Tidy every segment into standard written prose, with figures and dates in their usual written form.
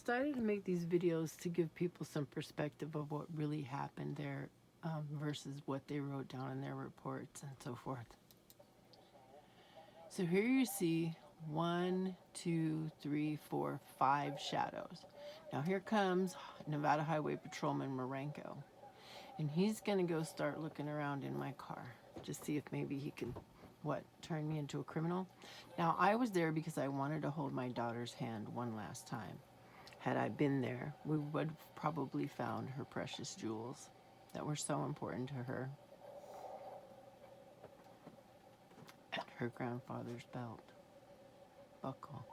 decided to make these videos to give people some perspective of what really happened there versus what they wrote down in their reports and so forth. So here you see 1, 2, 3, 4, 5 shadows. Now here comes Nevada Highway Patrolman Marenko. And he's going to go start looking around in my car to see if maybe he can, turn me into a criminal. Now, I was there because I wanted to hold my daughter's hand one last time. Had I been there, we would have probably found her precious jewels that were so important to her. And her grandfather's belt buckle.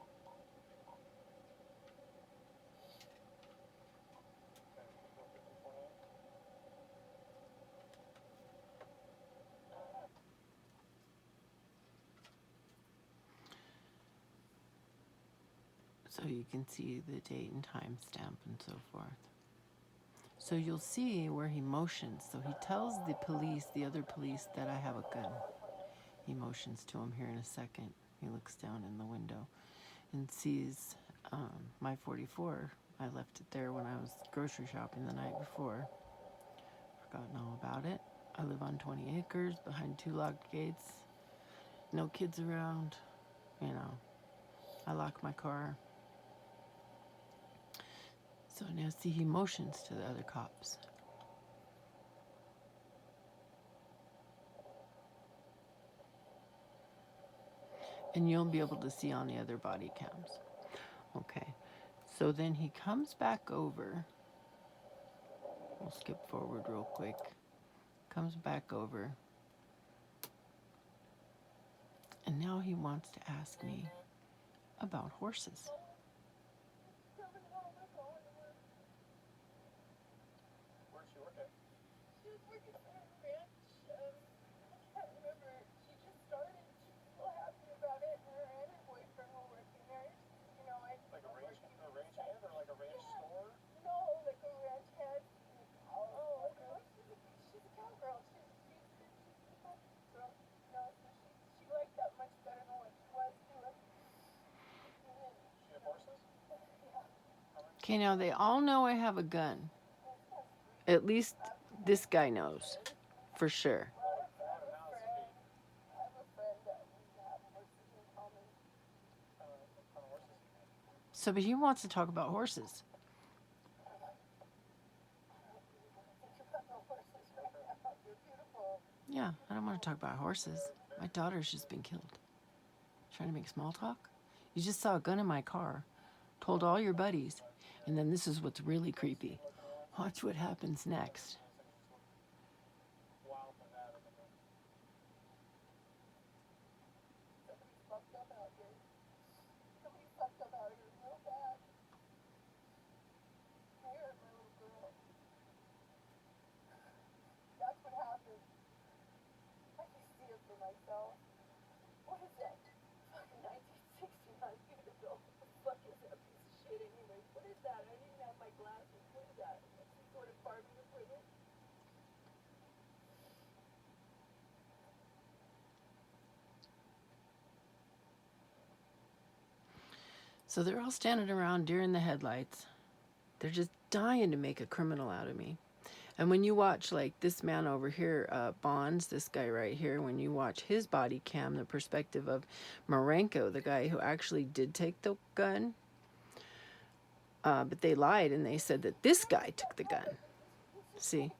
So you can see the date and time stamp and so forth. So you'll see where he motions. So he tells the police, the other police, that I have a gun. He motions to him here in a second. He looks down in the window and sees my 44. I left it there when I was grocery shopping the night before. Forgotten all about it. I live on 20 acres behind 2 locked gates. No kids around. You know, I lock my car. So now see, he motions to the other cops. And you'll be able to see on the other body cams. Okay, so then he comes back over. We'll skip forward real quick. Comes back over. And now he wants to ask me about horses. Okay, now they all know I have a gun. At least this guy knows, for sure. So, but he wants to talk about horses. Yeah, I don't want to talk about horses. My daughter's just been killed. Trying to make small talk? You just saw a gun in my car, told all your buddies, and then this is what's really creepy. Watch what happens next. So they're all standing around deer in the headlights. They're just dying to make a criminal out of me. And when you watch, like, this man over here, Bonds, this guy right here, when you watch his body cam, the perspective of Marenko, the guy who actually did take the gun, but they lied and they said that this guy took the gun. See?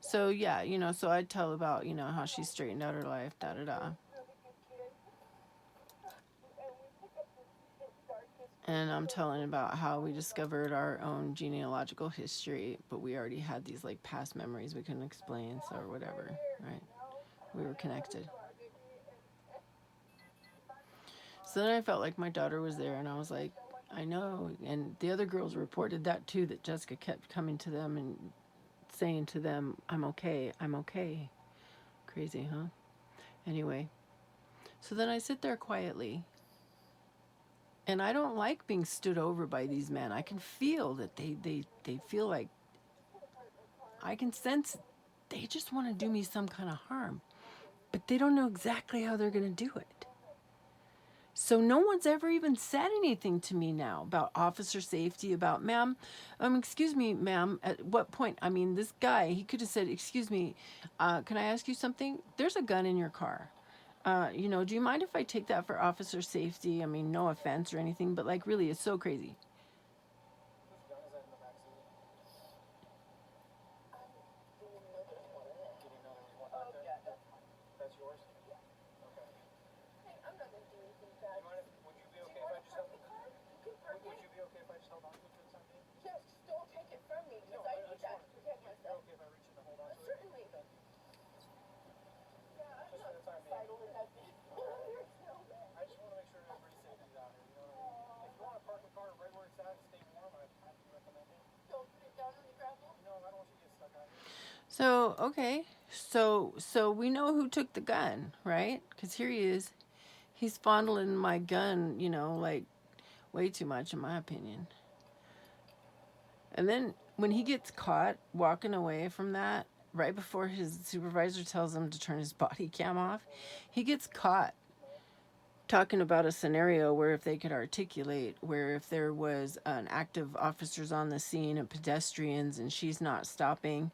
So, yeah, you know, so I tell about, you know, how she straightened out her life, da-da-da. And I'm telling about how we discovered our own genealogical history, but we already had these, like, past memories we couldn't explain, so or whatever, right? We were connected. So then I felt like my daughter was there, and I was like, I know. And the other girls reported that too, that Jessica kept coming to them and saying to them, I'm okay, I'm okay. Crazy, huh? Anyway, so then I sit there quietly, and I don't like being stood over by these men. I can feel that they feel like, I can sense they just want to do me some kind of harm, but they don't know exactly how they're going to do it. So no one's ever even said anything to me now about officer safety, about, ma'am, excuse me, ma'am, at what point? I mean, this guy, he could have said, excuse me, can I ask you something? There's a gun in your car. You know, do you mind if I take that for officer safety? I mean, no offense or anything, but like, really, it's so crazy. So, okay. So we know who took the gun, right? Because here he is. He's fondling my gun, you know, like way too much in my opinion. And then when he gets caught walking away from that, right before his supervisor tells him to turn his body cam off, he gets caught talking about a scenario where if they could articulate, where if there was an active officers on the scene and pedestrians and she's not stopping,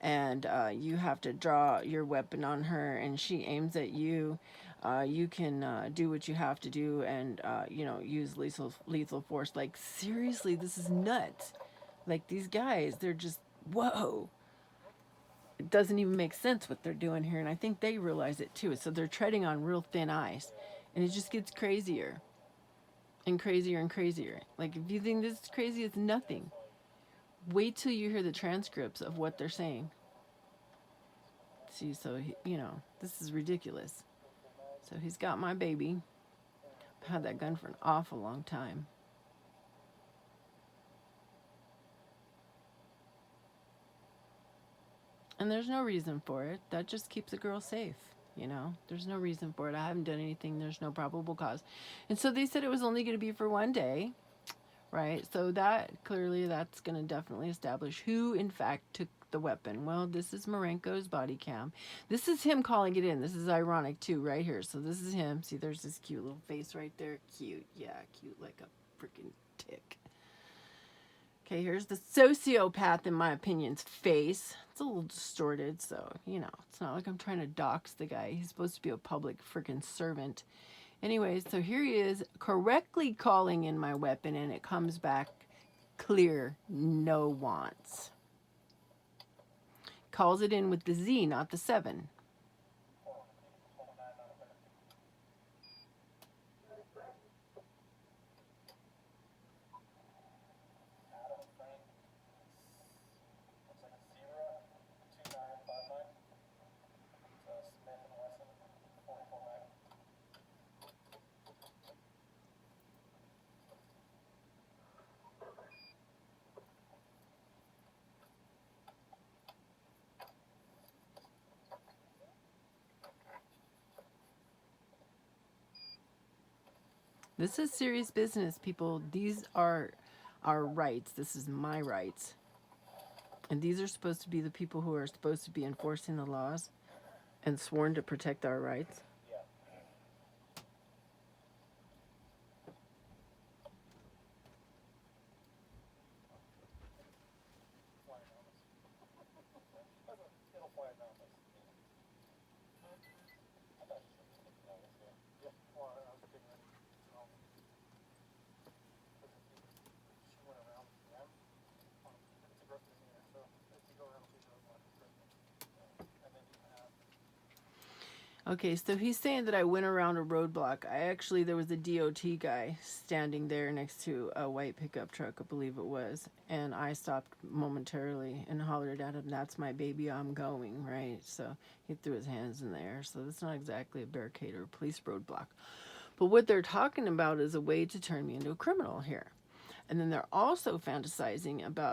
and you have to draw your weapon on her and she aims at you, you can do what you have to do and you know, use lethal force. Like, seriously, this is nuts. Like, these guys, they're just, whoa. It doesn't even make sense what they're doing here, and I think they realize it too. So they're treading on real thin ice, and it just gets crazier and crazier and crazier. Like, if you think this is crazy, it's nothing. Wait till you hear the transcripts of what they're saying. See, so, you know, this is ridiculous. So he's got my baby. I've had that gun for an awful long time. And there's no reason for it. That just keeps a girl safe, you know? There's no reason for it. I haven't done anything. There's no probable cause. And so they said it was only going to be for one day, right? So that, clearly, that's going to definitely establish who, in fact, took the weapon. Well, this is Marenko's body cam. This is him calling it in. This is ironic, too, right here. So this is him. See, there's this cute little face right there. Cute. Yeah, cute like a freaking tick. Okay, here's the sociopath, in my opinion's face. It's a little distorted, so, you know, it's not like I'm trying to dox the guy. He's supposed to be a public freaking servant. Anyways, so here he is correctly calling in my weapon, and it comes back clear, no wants. Calls it in with the Z, not the 7. This is serious business, people. These are our rights. This is my rights. And these are supposed to be the people who are supposed to be enforcing the laws and sworn to protect our rights. Okay, so he's saying that I went around a roadblock. There was a DOT guy standing there next to a white pickup truck, I believe it was. And I stopped momentarily and hollered at him, "That's my baby, I'm going," right? So he threw his hands in the air. So that's not exactly a barricade or a police roadblock. But what they're talking about is a way to turn me into a criminal here. And then they're also fantasizing about